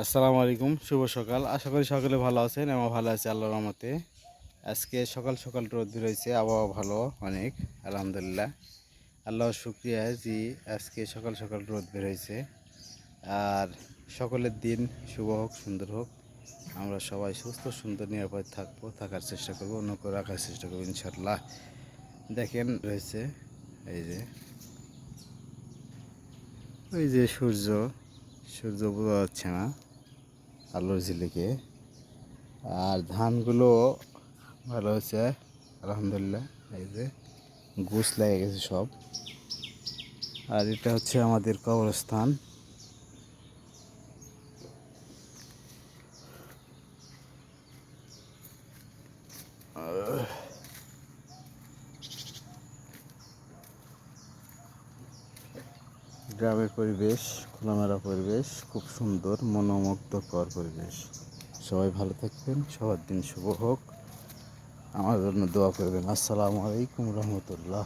আসসালামু আলাইকুম, শুভ সকাল। আশা করি সকলে ভালো আছেন। আমি ভালো আছি আল্লাহর রহমতে। আজকে সকাল সকাল রোদ বেরোইছে, আবহাওয়া ভালো অনেক, আলহামদুলিল্লাহ। আল্লাহর শুকরিয়া যে আজকে সকাল সকাল রোদ বেরোইছে। আর সকলের দিন শুভ হোক, সুন্দর হোক। আমরা সবাই সুস্থ সুন্দর নিরাপদ থাকার চেষ্টা করবো, অন্যকে রাখার চেষ্টা করবো ইনশাল্লাহ। দেখেন রয়েছে এই যে সূর্য বোঝা যাচ্ছে না আলোর ঝিলিকে। আর ধানগুলো ভালো হয়েছে আলহামদুলিল্লাহ। এই যে গোছ লেগে গেছে সব। আর এটা হচ্ছে আমাদের কবরস্থান। গ্রামের পরিবেশ, খোলামেলা পরিবেশ, খুব সুন্দর মনোমুগ্ধকর পরিবেশ। সবাই ভালো থাকবেন, সবার দিন শুভ হোক। আমার জন্য দোয়া করবেন। আসসালামু আলাইকুম রহমতুল্লাহ।